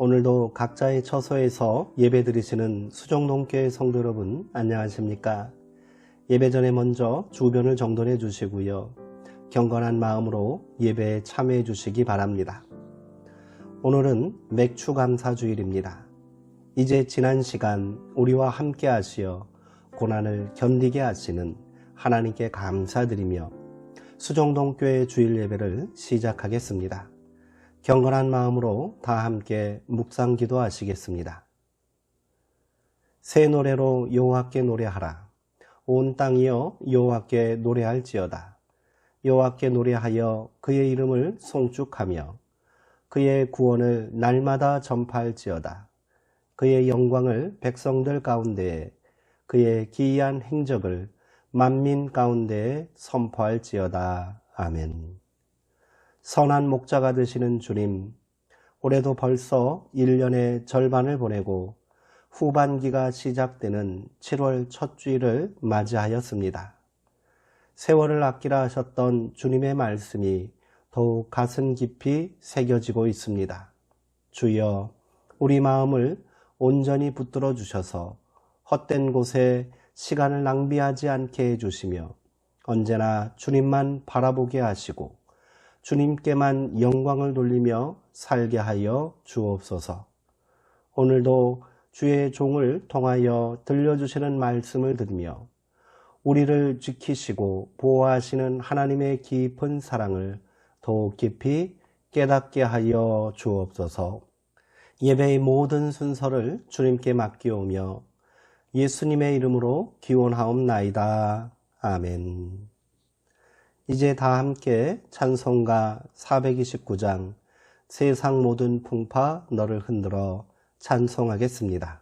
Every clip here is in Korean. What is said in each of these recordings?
오늘도 각자의 처소에서 예배드리시는 수정동교회 성도 여러분 안녕하십니까? 예배 전에 먼저 주변을 정돈해 주시고요. 경건한 마음으로 예배에 참여해 주시기 바랍니다. 오늘은 맥추감사주일입니다. 이제 지난 시간 우리와 함께 하시어 고난을 견디게 하시는 하나님께 감사드리며 수정동교회 주일 예배를 시작하겠습니다. 경건한 마음으로 다 함께 묵상 기도하시겠습니다. 새 노래로 여호와께 노래하라. 온 땅이여 여호와께 노래할지어다. 여호와께 노래하여 그의 이름을 송축하며 그의 구원을 날마다 전파할지어다. 그의 영광을 백성들 가운데에 그의 기이한 행적을 만민 가운데에 선포할지어다. 아멘. 선한 목자가 되시는 주님, 올해도 벌써 1년의 절반을 보내고 후반기가 시작되는 7월 첫 주일을 맞이하였습니다. 세월을 아끼라 하셨던 주님의 말씀이 더욱 가슴 깊이 새겨지고 있습니다. 주여, 우리 마음을 온전히 붙들어 주셔서 헛된 곳에 시간을 낭비하지 않게 해주시며 언제나 주님만 바라보게 하시고 주님께만 영광을 돌리며 살게 하여 주옵소서. 오늘도 주의 종을 통하여 들려주시는 말씀을 들으며 우리를 지키시고 보호하시는 하나님의 깊은 사랑을 더욱 깊이 깨닫게 하여 주옵소서. 예배의 모든 순서를 주님께 맡기오며 예수님의 이름으로 기원하옵나이다. 아멘. 이제 다 함께 찬송가 429장 세상 모든 풍파 너를 흔들어 찬송하겠습니다.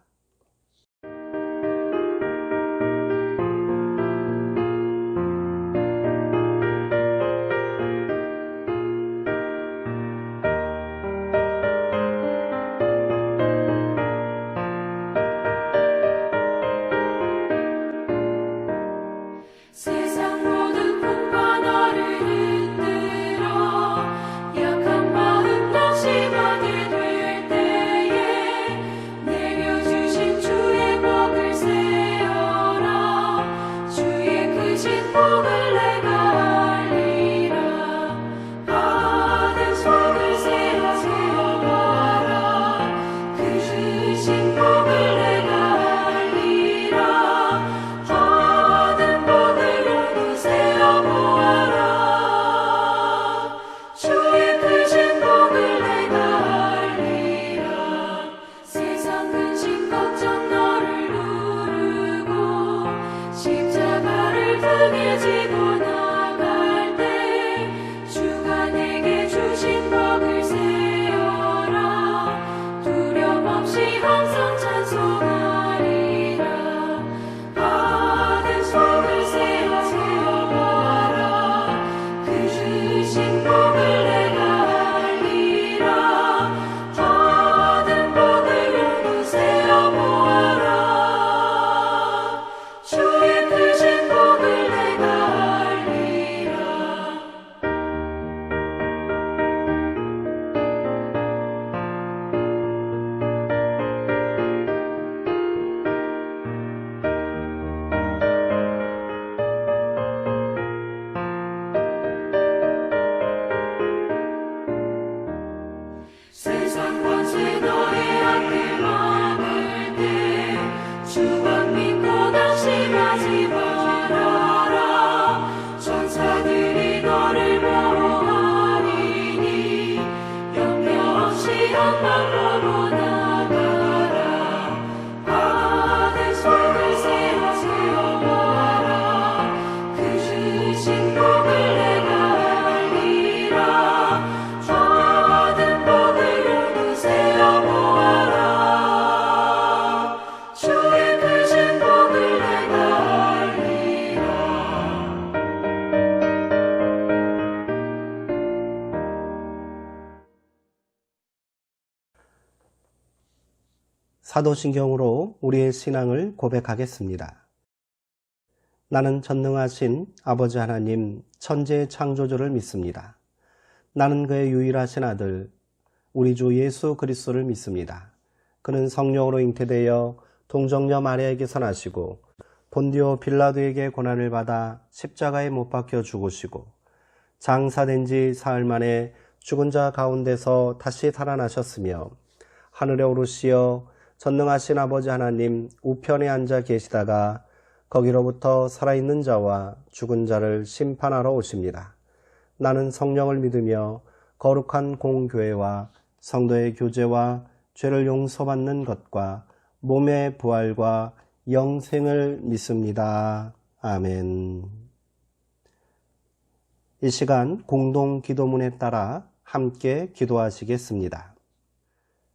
사도신경으로 우리의 신앙을 고백하겠습니다. 나는 전능하신 아버지 하나님 천지의 창조주를 믿습니다. 나는 그의 유일하신 아들 우리 주 예수 그리스도를 믿습니다. 그는 성령으로 잉태되어 동정녀 마리아에게서 나시고 본디오 빌라도에게 고난을 받아 십자가에 못 박혀 죽으시고 장사된 지 사흘 만에 죽은 자 가운데서 다시 살아나셨으며 하늘에 오르시어 전능하신 아버지 하나님 우편에 앉아 계시다가 거기로부터 살아있는 자와 죽은 자를 심판하러 오십니다. 나는 성령을 믿으며 거룩한 공교회와 성도의 교제와 죄를 용서받는 것과 몸의 부활과 영생을 믿습니다. 아멘. 이 시간 공동 기도문에 따라 함께 기도하시겠습니다.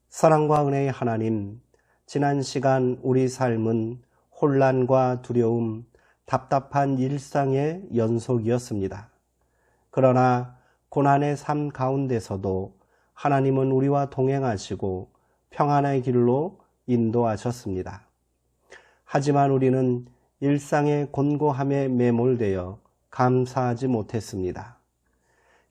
사랑과 은혜의 하나님, 지난 시간 우리 삶은 혼란과 두려움, 답답한 일상의 연속이었습니다. 그러나 고난의 삶 가운데서도 하나님은 우리와 동행하시고 평안의 길로 인도하셨습니다. 하지만 우리는 일상의 곤고함에 매몰되어 감사하지 못했습니다.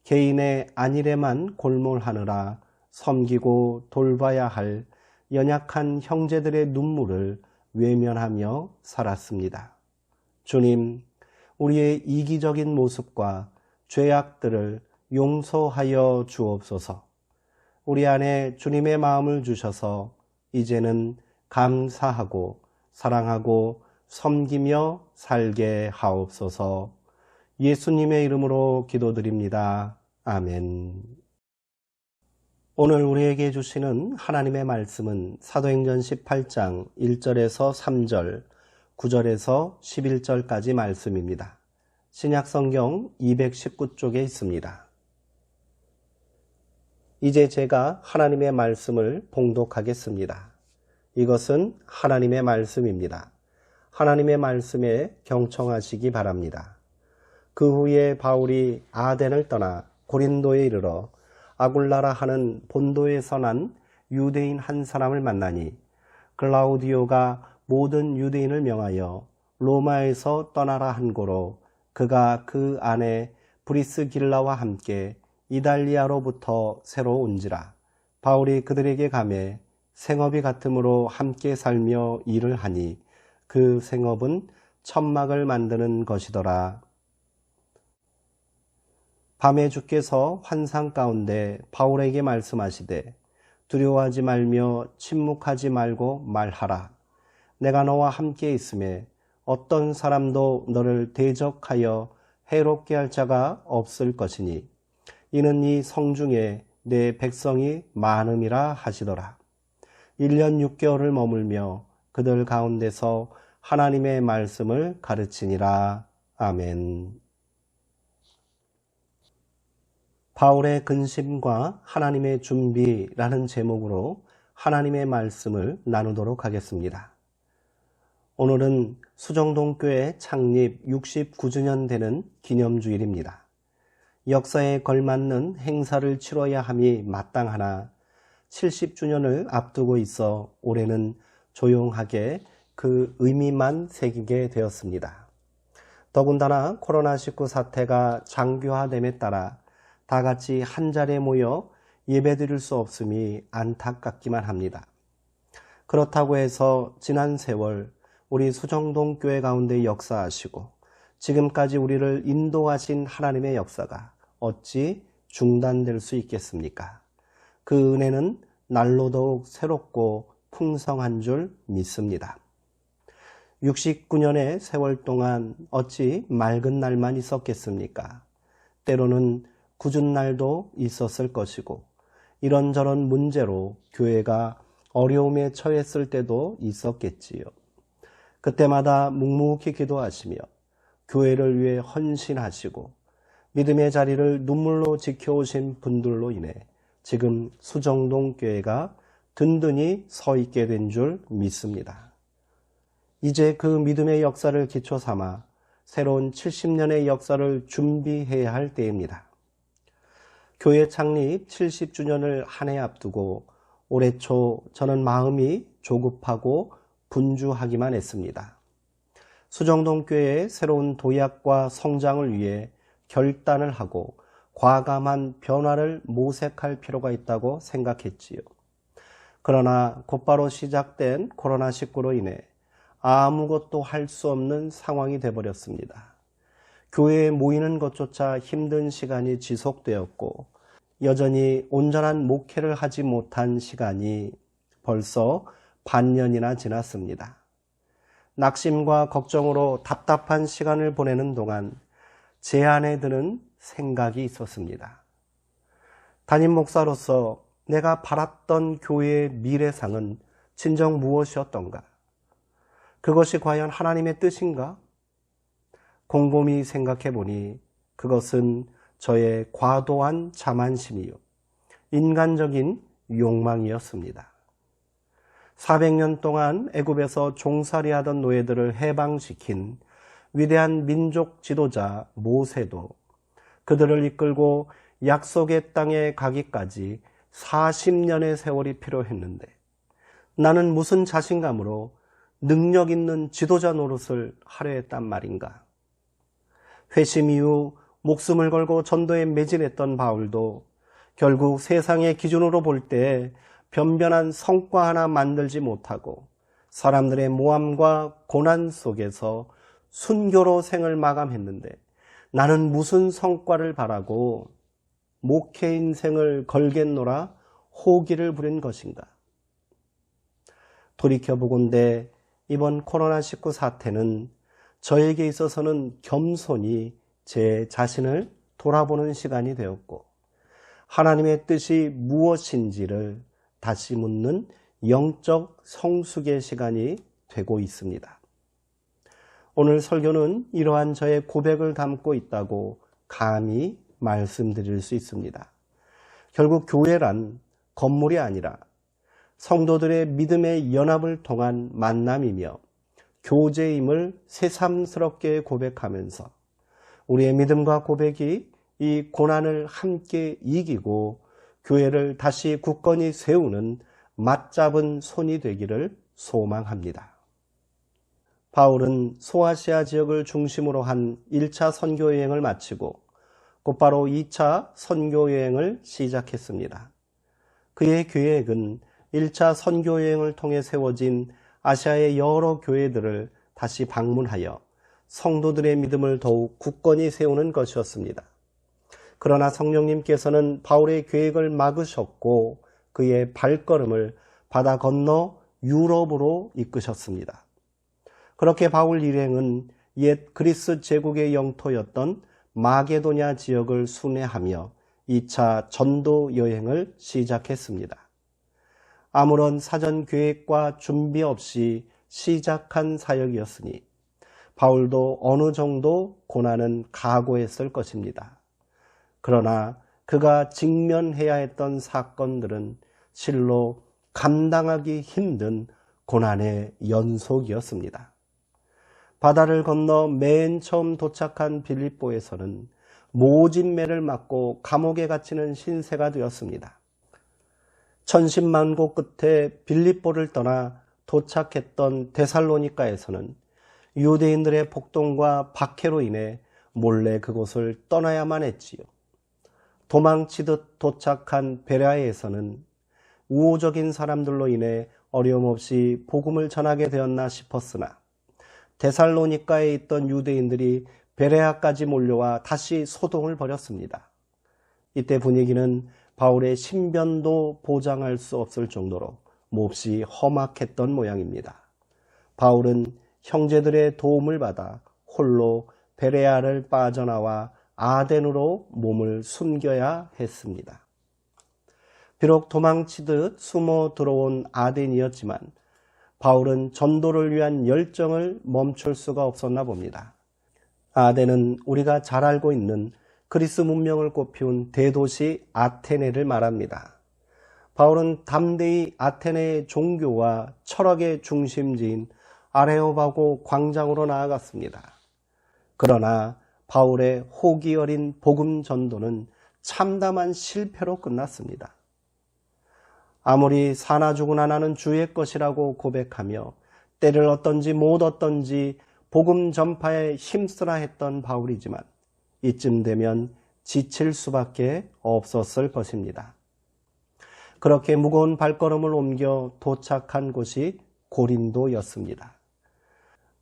개인의 안일에만 골몰하느라 섬기고 돌봐야 할 연약한 형제들의 눈물을 외면하며 살았습니다. 주님, 우리의 이기적인 모습과 죄악들을 용서하여 주옵소서. 우리 안에 주님의 마음을 주셔서 이제는 감사하고 사랑하고 섬기며 살게 하옵소서. 예수님의 이름으로 기도드립니다. 아멘. 오늘 우리에게 주시는 하나님의 말씀은 사도행전 18장 1절에서 3절, 9절에서 11절까지 말씀입니다. 신약성경 219쪽에 있습니다. 이제 제가 하나님의 말씀을 봉독하겠습니다. 이것은 하나님의 말씀입니다. 하나님의 말씀에 경청하시기 바랍니다. 그 후에 바울이 아덴을 떠나 고린도에 이르러 아굴라라 하는 본도에서 난 유대인 한 사람을 만나니 글라우디오가 모든 유대인을 명하여 로마에서 떠나라 한 고로 그가 그 안에 브리스길라와 함께 이달리아로부터 새로 온지라. 바울이 그들에게 가매 생업이 같음으로 함께 살며 일을 하니 그 생업은 천막을 만드는 것이더라. 밤에 주께서 환상 가운데 바울에게 말씀하시되 두려워하지 말며 침묵하지 말고 말하라. 내가 너와 함께 있음에 어떤 사람도 너를 대적하여 해롭게 할 자가 없을 것이니 이는 이 성중에 내 백성이 많음이라 하시더라. 1년 6개월을 머물며 그들 가운데서 하나님의 말씀을 가르치니라. 아멘. 바울의 근심과 하나님의 준비라는 제목으로 하나님의 말씀을 나누도록 하겠습니다. 오늘은 수정동교회 창립 69주년 되는 기념주일입니다. 역사에 걸맞는 행사를 치러야 함이 마땅하나 70주년을 앞두고 있어 올해는 조용하게 그 의미만 새기게 되었습니다. 더군다나 코로나19 사태가 장기화됨에 따라 다 같이 한 자리에 모여 예배드릴 수 없음이 안타깝기만 합니다. 그렇다고 해서 지난 세월 우리 수정동 교회 가운데 역사하시고 지금까지 우리를 인도하신 하나님의 역사가 어찌 중단될 수 있겠습니까? 그 은혜는 날로 더욱 새롭고 풍성한 줄 믿습니다. 69년의 세월 동안 어찌 맑은 날만 있었겠습니까? 때로는 굳은 날도 있었을 것이고 이런저런 문제로 교회가 어려움에 처했을 때도 있었겠지요. 그때마다 묵묵히 기도하시며 교회를 위해 헌신하시고 믿음의 자리를 눈물로 지켜오신 분들로 인해 지금 수정동 교회가 든든히 서 있게 된 줄 믿습니다. 이제 그 믿음의 역사를 기초 삼아 새로운 70년의 역사를 준비해야 할 때입니다. 교회 창립 70주년을 한 해 앞두고 올해 초 저는 마음이 조급하고 분주하기만 했습니다. 수정동 교회의 새로운 도약과 성장을 위해 결단을 하고 과감한 변화를 모색할 필요가 있다고 생각했지요. 그러나 곧바로 시작된 코로나19로 인해 아무것도 할 수 없는 상황이 되어버렸습니다. 교회에 모이는 것조차 힘든 시간이 지속되었고 여전히 온전한 목회를 하지 못한 시간이 벌써 반년이나 지났습니다. 낙심과 걱정으로 답답한 시간을 보내는 동안 제 안에 드는 생각이 있었습니다. 담임 목사로서 내가 바랐던 교회의 미래상은 진정 무엇이었던가? 그것이 과연 하나님의 뜻인가? 곰곰이 생각해 보니 그것은 저의 과도한 자만심이요, 인간적인 욕망이었습니다. 400년 동안 애굽에서 종살이하던 노예들을 해방시킨 위대한 민족 지도자 모세도 그들을 이끌고 약속의 땅에 가기까지 40년의 세월이 필요했는데 나는 무슨 자신감으로 능력 있는 지도자 노릇을 하려 했단 말인가? 회심 이후 목숨을 걸고 전도에 매진했던 바울도 결국 세상의 기준으로 볼 때 변변한 성과 하나 만들지 못하고 사람들의 모함과 고난 속에서 순교로 생을 마감했는데 나는 무슨 성과를 바라고 목회 인생을 걸겠노라 호기를 부린 것인가? 돌이켜보건대 이번 코로나19 사태는 저에게 있어서는 겸손히 제 자신을 돌아보는 시간이 되었고 하나님의 뜻이 무엇인지를 다시 묻는 영적 성숙의 시간이 되고 있습니다. 오늘 설교는 이러한 저의 고백을 담고 있다고 감히 말씀드릴 수 있습니다. 결국 교회란 건물이 아니라 성도들의 믿음의 연합을 통한 만남이며 교제임을 새삼스럽게 고백하면서 우리의 믿음과 고백이 이 고난을 함께 이기고 교회를 다시 굳건히 세우는 맞잡은 손이 되기를 소망합니다. 바울은 소아시아 지역을 중심으로 한 1차 선교 여행을 마치고 곧바로 2차 선교 여행을 시작했습니다. 그의 계획은 1차 선교 여행을 통해 세워진 아시아의 여러 교회들을 다시 방문하여 성도들의 믿음을 더욱 굳건히 세우는 것이었습니다. 그러나 성령님께서는 바울의 계획을 막으셨고 그의 발걸음을 바다 건너 유럽으로 이끄셨습니다. 그렇게 바울 일행은 옛 그리스 제국의 영토였던 마게도냐 지역을 순회하며 2차 전도 여행을 시작했습니다. 아무런 사전 계획과 준비 없이 시작한 사역이었으니 바울도 어느 정도 고난은 각오했을 것입니다. 그러나 그가 직면해야 했던 사건들은 실로 감당하기 힘든 고난의 연속이었습니다. 바다를 건너 맨 처음 도착한 빌립보에서는 모진매를 맞고 감옥에 갇히는 신세가 되었습니다. 천신만고 끝에 빌립보를 떠나 도착했던 데살로니가에서는 유대인들의 폭동과 박해로 인해 몰래 그곳을 떠나야만 했지요. 도망치듯 도착한 베레아에서는 우호적인 사람들로 인해 어려움 없이 복음을 전하게 되었나 싶었으나 데살로니가에 있던 유대인들이 베레아까지 몰려와 다시 소동을 벌였습니다. 이때 분위기는 바울의 신변도 보장할 수 없을 정도로 몹시 험악했던 모양입니다. 바울은 형제들의 도움을 받아 홀로 베레아를 빠져나와 아덴으로 몸을 숨겨야 했습니다. 비록 도망치듯 숨어 들어온 아덴이었지만 바울은 전도를 위한 열정을 멈출 수가 없었나 봅니다. 아덴은 우리가 잘 알고 있는 그리스 문명을 꽃피운 대도시 아테네를 말합니다. 바울은 담대히 아테네의 종교와 철학의 중심지인 아레오바고 광장으로 나아갔습니다. 그러나 바울의 호기 어린 복음 전도는 참담한 실패로 끝났습니다. 아무리 사나 죽으나 나는 주의 것이라고 고백하며 때를 얻든지 못 얻든지 복음 전파에 힘쓰라 했던 바울이지만 이쯤 되면 지칠 수밖에 없었을 것입니다. 그렇게 무거운 발걸음을 옮겨 도착한 곳이 고린도였습니다.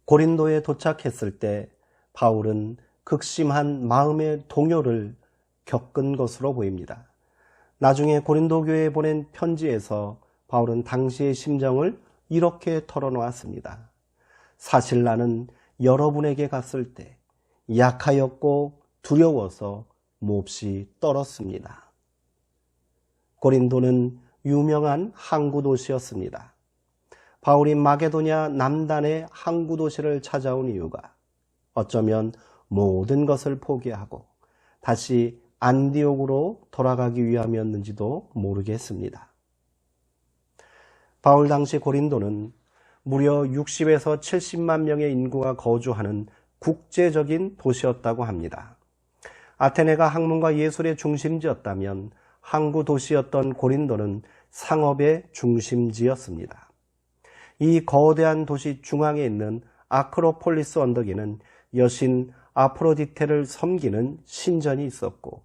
고린도에 도착했을 때 바울은 극심한 마음의 동요를 겪은 것으로 보입니다. 나중에 고린도 교회에 보낸 편지에서 바울은 당시의 심정을 이렇게 털어놓았습니다. 사실 나는 여러분에게 갔을 때 약하였고 두려워서 몹시 떨었습니다. 고린도는 유명한 항구 도시였습니다. 바울이 마게도냐 남단의 항구 도시를 찾아온 이유가 어쩌면 모든 것을 포기하고 다시 안디옥으로 돌아가기 위함이었는지도 모르겠습니다. 바울 당시 고린도는 무려 60에서 70만 명의 인구가 거주하는 국제적인 도시였다고 합니다. 아테네가 학문과 예술의 중심지였다면 항구 도시였던 고린도는 상업의 중심지였습니다. 이 거대한 도시 중앙에 있는 아크로폴리스 언덕에는 여신 아프로디테를 섬기는 신전이 있었고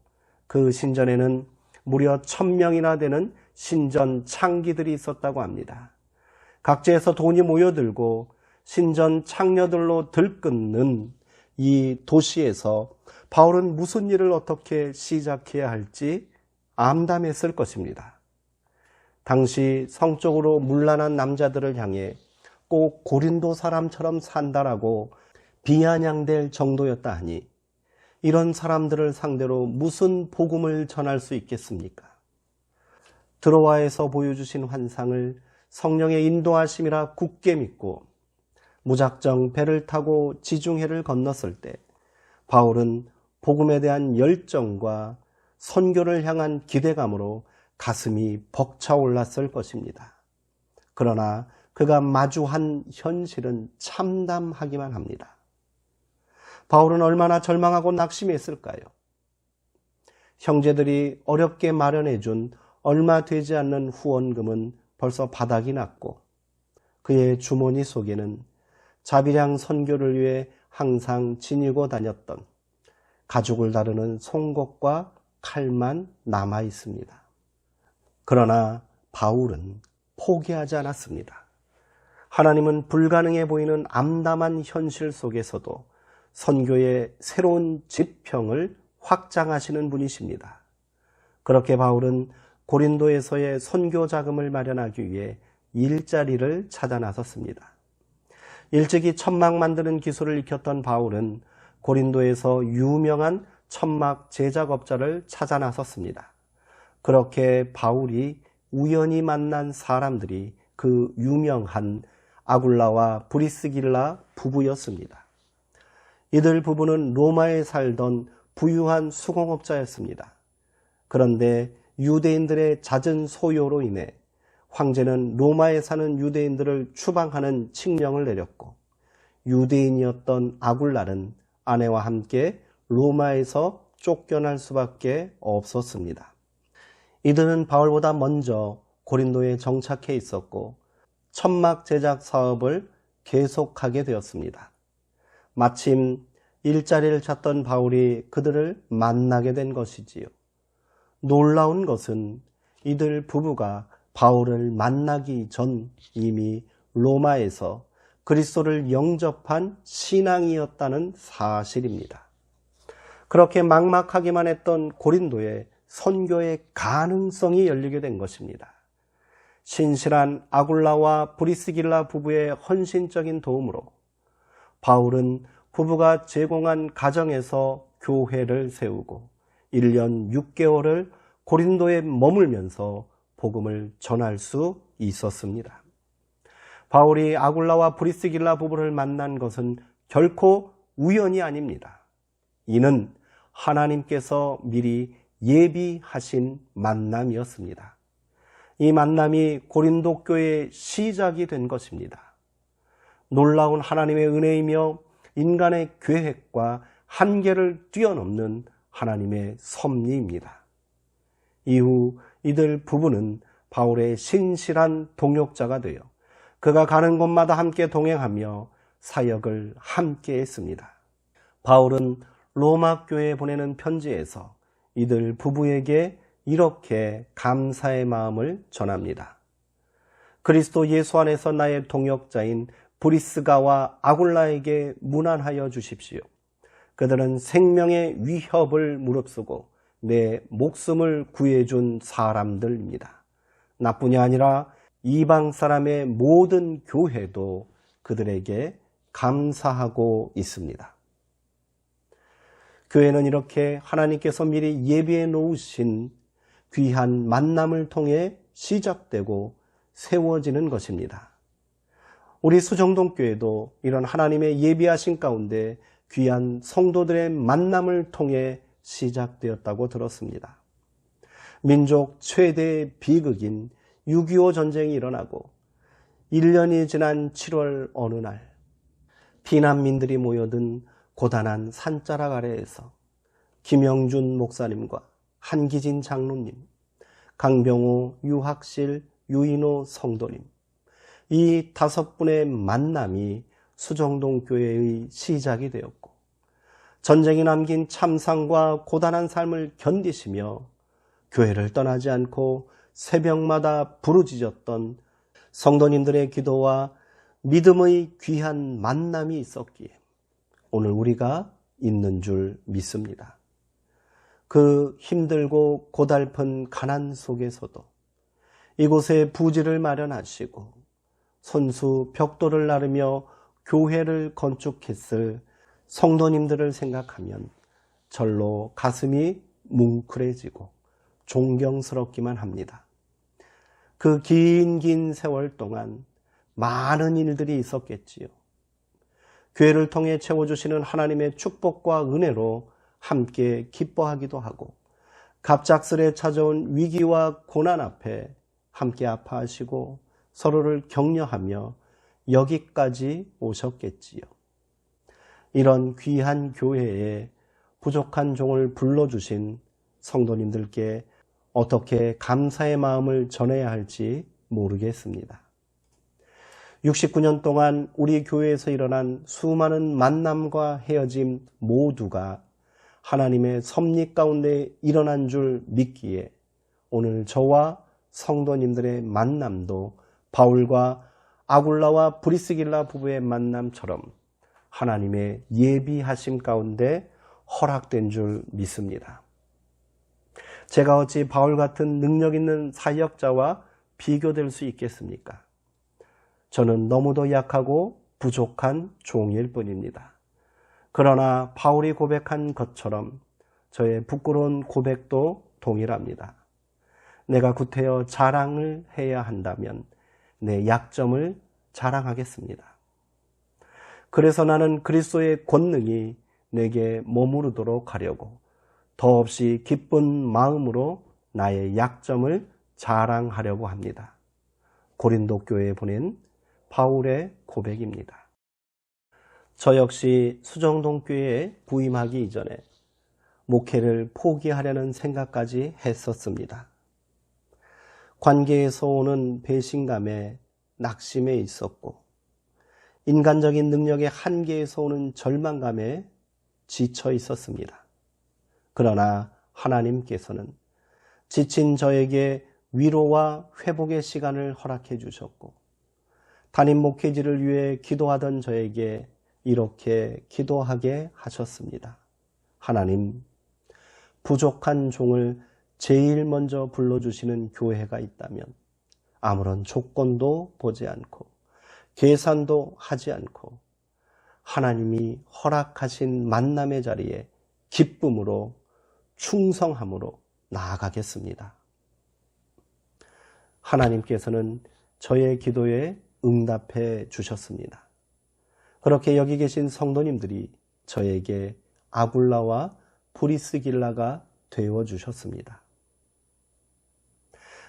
그 신전에는 무려 1000명이나 되는 신전 창기들이 있었다고 합니다. 각지에서 돈이 모여들고 신전 창녀들로 들끓는 이 도시에서 바울은 무슨 일을 어떻게 시작해야 할지 암담했을 것입니다. 당시 성적으로 문란한 남자들을 향해 꼭 고린도 사람처럼 산다라고 비아냥될 정도였다 하니 이런 사람들을 상대로 무슨 복음을 전할 수 있겠습니까? 드로아에서 보여주신 환상을 성령의 인도하심이라 굳게 믿고 무작정 배를 타고 지중해를 건넜을 때 바울은 복음에 대한 열정과 선교를 향한 기대감으로 가슴이 벅차올랐을 것입니다. 그러나 그가 마주한 현실은 참담하기만 합니다. 바울은 얼마나 절망하고 낙심했을까요? 형제들이 어렵게 마련해준 얼마 되지 않는 후원금은 벌써 바닥이 났고 그의 주머니 속에는 자비량 선교를 위해 항상 지니고 다녔던 가죽을 다루는 송곳과 칼만 남아 있습니다. 그러나 바울은 포기하지 않았습니다. 하나님은 불가능해 보이는 암담한 현실 속에서도 선교의 새로운 지평을 확장하시는 분이십니다. 그렇게 바울은 고린도에서의 선교 자금을 마련하기 위해 일자리를 찾아 나섰습니다. 일찍이 천막 만드는 기술을 익혔던 바울은 고린도에서 유명한 천막 제작업자를 찾아 나섰습니다. 그렇게 바울이 우연히 만난 사람들이 그 유명한 아굴라와 브리스길라 부부였습니다. 이들 부부는 로마에 살던 부유한 수공업자였습니다. 그런데 유대인들의 잦은 소요로 인해 황제는 로마에 사는 유대인들을 추방하는 칙령을 내렸고 유대인이었던 아굴라는 아내와 함께 로마에서 쫓겨날 수밖에 없었습니다. 이들은 바울보다 먼저 고린도에 정착해 있었고 천막 제작 사업을 계속하게 되었습니다. 마침 일자리를 찾던 바울이 그들을 만나게 된 것이지요. 놀라운 것은 이들 부부가 바울을 만나기 전 이미 로마에서 그리스도를 영접한 신앙이었다는 사실입니다. 그렇게 막막하기만 했던 고린도에 선교의 가능성이 열리게 된 것입니다. 신실한 아굴라와 브리스길라 부부의 헌신적인 도움으로 바울은 부부가 제공한 가정에서 교회를 세우고 1년 6개월을 고린도에 머물면서 복음을 전할 수 있었습니다. 바울이 아굴라와 브리스길라 부부를 만난 것은 결코 우연이 아닙니다. 이는 하나님께서 미리 예비하신 만남이었습니다. 이 만남이 고린도 교회의 시작이 된 것입니다. 놀라운 하나님의 은혜이며 인간의 계획과 한계를 뛰어넘는 하나님의 섭리입니다. 이후 이들 부부는 바울의 신실한 동역자가 되어 그가 가는 곳마다 함께 동행하며 사역을 함께 했습니다. 바울은 로마 교회에 보내는 편지에서 이들 부부에게 이렇게 감사의 마음을 전합니다. 그리스도 예수 안에서 나의 동역자인 브리스가와 아굴라에게 문안하여 주십시오. 그들은 생명의 위협을 무릅쓰고 내 목숨을 구해준 사람들입니다. 나뿐이 아니라 이방 사람의 모든 교회도 그들에게 감사하고 있습니다. 교회는 이렇게 하나님께서 미리 예비해 놓으신 귀한 만남을 통해 시작되고 세워지는 것입니다. 우리 수정동교회도 이런 하나님의 예비하신 가운데 귀한 성도들의 만남을 통해 시작되었다고 들었습니다. 민족 최대의 비극인 6.25 전쟁이 일어나고 1년이 지난 7월 어느 날 피난민들이 모여든 고단한 산자락 아래에서 김영준 목사님과 한기진 장로님, 강병호, 유학실, 유인호 성도님, 이 5분의 만남이 수정동 교회의 시작이 되었고, 전쟁이 남긴 참상과 고단한 삶을 견디시며 교회를 떠나지 않고 새벽마다 부르짖었던 성도님들의 기도와 믿음의 귀한 만남이 있었기에 오늘 우리가 있는 줄 믿습니다. 그 힘들고 고달픈 가난 속에서도 이곳에 부지를 마련하시고 손수 벽돌을 나르며 교회를 건축했을 성도님들을 생각하면 절로 가슴이 뭉클해지고 존경스럽기만 합니다. 그 긴 세월 동안 많은 일들이 있었겠지요. 교회를 통해 채워주시는 하나님의 축복과 은혜로 함께 기뻐하기도 하고, 갑작스레 찾아온 위기와 고난 앞에 함께 아파하시고 서로를 격려하며 여기까지 오셨겠지요. 이런 귀한 교회에 부족한 종을 불러주신 성도님들께 어떻게 감사의 마음을 전해야 할지 모르겠습니다. 69년 동안 우리 교회에서 일어난 수많은 만남과 헤어짐 모두가 하나님의 섭리 가운데 일어난 줄 믿기에 오늘 저와 성도님들의 만남도 바울과 아굴라와 브리스길라 부부의 만남처럼 하나님의 예비하심 가운데 허락된 줄 믿습니다. 제가 어찌 바울 같은 능력 있는 사역자와 비교될 수 있겠습니까? 저는 너무도 약하고 부족한 종일 뿐입니다. 그러나 바울이 고백한 것처럼 저의 부끄러운 고백도 동일합니다. 내가 구태여 자랑을 해야 한다면 내 약점을 자랑하겠습니다. 그래서 나는 그리스도의 권능이 내게 머무르도록 하려고 더없이 기쁜 마음으로 나의 약점을 자랑하려고 합니다. 고린도 교회에 보낸 바울의 고백입니다. 저 역시 수정동 교회에 부임하기 이전에 목회를 포기하려는 생각까지 했었습니다. 관계에서 오는 배신감에 낙심해 있었고, 인간적인 능력의 한계에서 오는 절망감에 지쳐 있었습니다. 그러나 하나님께서는 지친 저에게 위로와 회복의 시간을 허락해 주셨고, 담임 목회지를 위해 기도하던 저에게 이렇게 기도하게 하셨습니다. 하나님, 부족한 종을 제일 먼저 불러주시는 교회가 있다면 아무런 조건도 보지 않고 계산도 하지 않고 하나님이 허락하신 만남의 자리에 기쁨으로 충성함으로 나아가겠습니다. 하나님께서는 저의 기도에 응답해 주셨습니다. 그렇게 여기 계신 성도님들이 저에게 아굴라와 브리스길라가 되어 주셨습니다.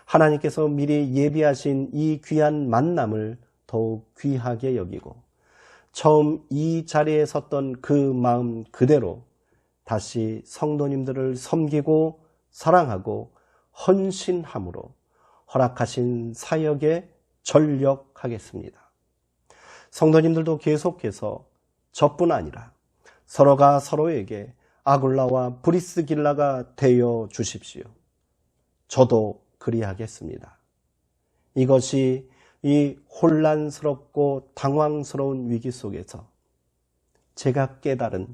하나님께서 미리 예비하신 이 귀한 만남을 더욱 귀하게 여기고 처음 이 자리에 섰던 그 마음 그대로 다시 성도님들을 섬기고 사랑하고 헌신함으로 허락하신 사역에 전력하겠습니다. 성도님들도 계속해서 저뿐 아니라 서로가 서로에게 아굴라와 브리스길라가 되어 주십시오. 저도 그리하겠습니다. 이것이 이 혼란스럽고 당황스러운 위기 속에서 제가 깨달은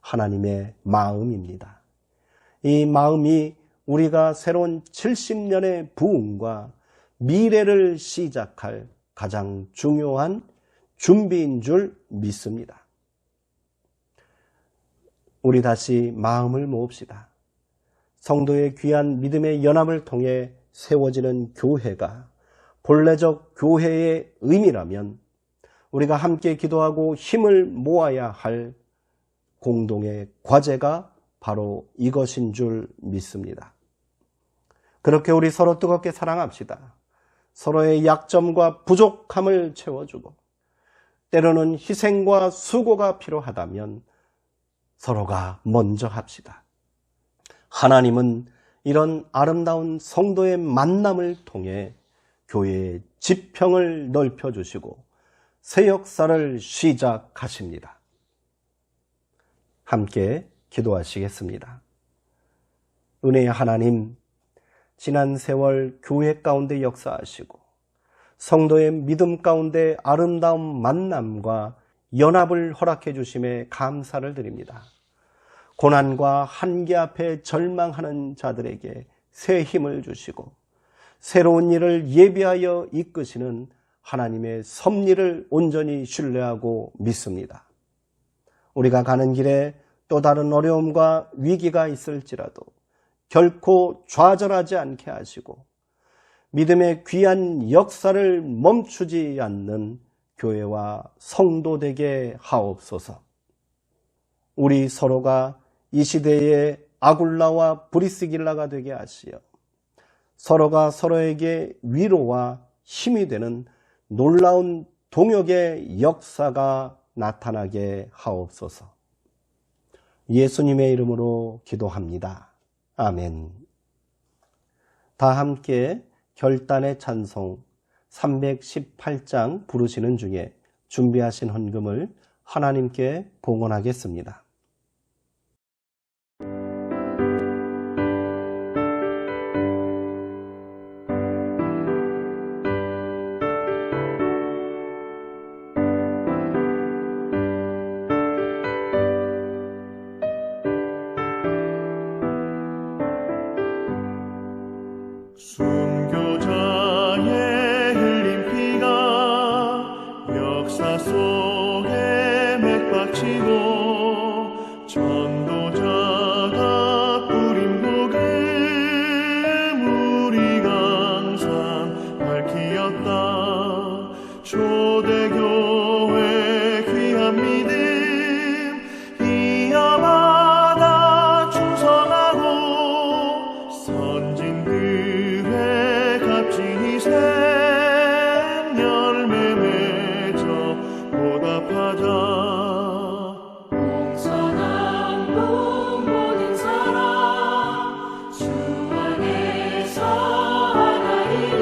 하나님의 마음입니다. 이 마음이 우리가 새로운 70년의 부흥과 미래를 시작할 가장 중요한 준비인 줄 믿습니다. 우리 다시 마음을 모읍시다. 성도의 귀한 믿음의 연합을 통해 세워지는 교회가 본래적 교회의 의미라면 우리가 함께 기도하고 힘을 모아야 할 공동의 과제가 바로 이것인 줄 믿습니다. 그렇게 우리 서로 뜨겁게 사랑합시다. 서로의 약점과 부족함을 채워주고 때로는 희생과 수고가 필요하다면 서로가 먼저 합시다. 하나님은 이런 아름다운 성도의 만남을 통해 교회의 지평을 넓혀주시고 새 역사를 시작하십니다. 함께 기도하시겠습니다. 은혜의 하나님, 지난 세월 교회 가운데 역사하시고 성도의 믿음 가운데 아름다운 만남과 연합을 허락해 주심에 감사를 드립니다. 고난과 한계 앞에 절망하는 자들에게 새 힘을 주시고 새로운 일을 예비하여 이끄시는 하나님의 섭리를 온전히 신뢰하고 믿습니다. 우리가 가는 길에 또 다른 어려움과 위기가 있을지라도 결코 좌절하지 않게 하시고 믿음의 귀한 역사를 멈추지 않는 교회와 성도 되게 하옵소서. 우리 서로가 이 시대의 아굴라와 브리스길라가 되게 하시어 서로가 서로에게 위로와 힘이 되는 놀라운 동역의 역사가 나타나게 하옵소서. 예수님의 이름으로 기도합니다. 아멘. 다 함께 결단의 찬송 318장 부르시는 중에 준비하신 헌금을 하나님께 봉헌하겠습니다. 순교자의 흘린 피가 역사 속에 맥박치고 전도자가 뿌린 복음 우리가 항상 밝히었다. 초대교회 귀한 믿음 이어받아 충성하고 선진들의 값진 희생 열매 맺어 보답하자. 공선한 복 모든 사람 주 안에서 하나이니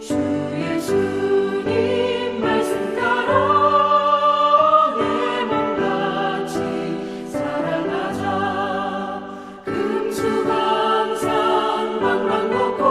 주 예수님 말씀 따라 내 맘같이 살아가자. 금수강산 방방 걷고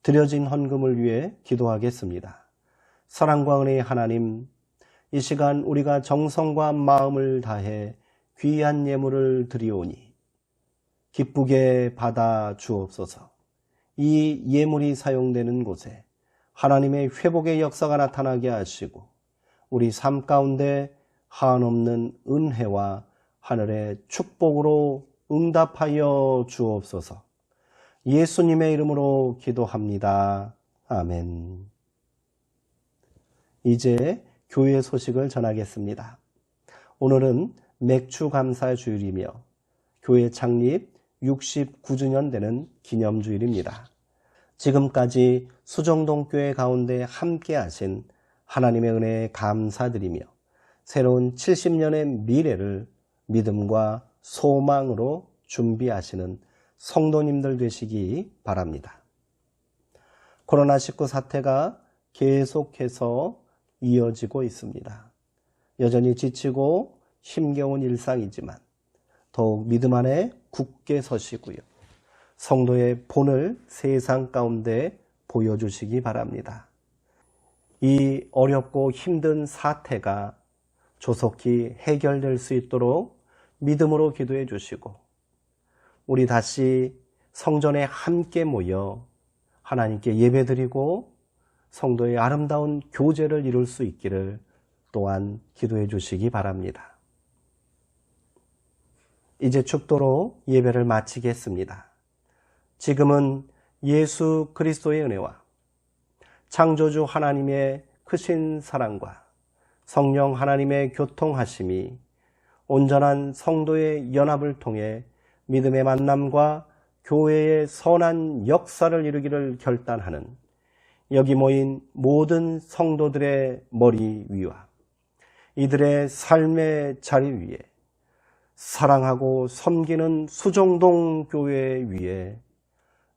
드려진 헌금을 위해 기도하겠습니다. 사랑과 은혜의 하나님, 이 시간 우리가 정성과 마음을 다해 귀한 예물을 드리오니 기쁘게 받아 주옵소서. 이 예물이 사용되는 곳에 하나님의 회복의 역사가 나타나게 하시고 우리 삶 가운데 한없는 은혜와 하늘의 축복으로 응답하여 주옵소서. 예수님의 이름으로 기도합니다. 아멘. 이제 교회 소식을 전하겠습니다. 오늘은 맥주 감사 주일이며 교회 창립 69주년 되는 기념주일입니다. 지금까지 수정동 교회 가운데 함께 하신 하나님의 은혜에 감사드리며 새로운 70년의 미래를 믿음과 소망으로 준비하시는 성도님들 되시기 바랍니다. 코로나19 사태가 계속해서 이어지고 있습니다. 여전히 지치고 힘겨운 일상이지만 더욱 믿음 안에 굳게 서시고요. 성도의 본을 세상 가운데 보여주시기 바랍니다. 이 어렵고 힘든 사태가 조속히 해결될 수 있도록 믿음으로 기도해 주시고 우리 다시 성전에 함께 모여 하나님께 예배드리고 성도의 아름다운 교제를 이룰 수 있기를 또한 기도해 주시기 바랍니다. 이제 축도로 예배를 마치겠습니다. 지금은 예수 그리스도의 은혜와 창조주 하나님의 크신 사랑과 성령 하나님의 교통하심이 온전한 성도의 연합을 통해 믿음의 만남과 교회의 선한 역사를 이루기를 결단하는 여기 모인 모든 성도들의 머리 위와 이들의 삶의 자리 위에 사랑하고 섬기는 수정동 교회 위에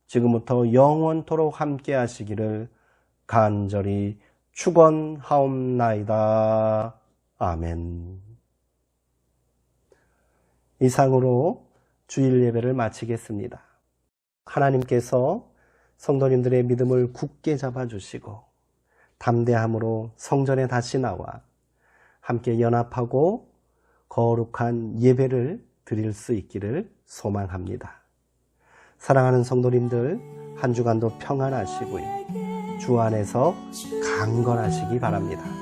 지금부터 영원토록 함께 하시기를 간절히 축원하옵나이다. 아멘. 이상으로 주일 예배를 마치겠습니다. 하나님께서 성도님들의 믿음을 굳게 잡아주시고 담대함으로 성전에 다시 나와 함께 연합하고 거룩한 예배를 드릴 수 있기를 소망합니다. 사랑하는 성도님들, 한 주간도 평안하시고요. 주 안에서 강건하시기 바랍니다.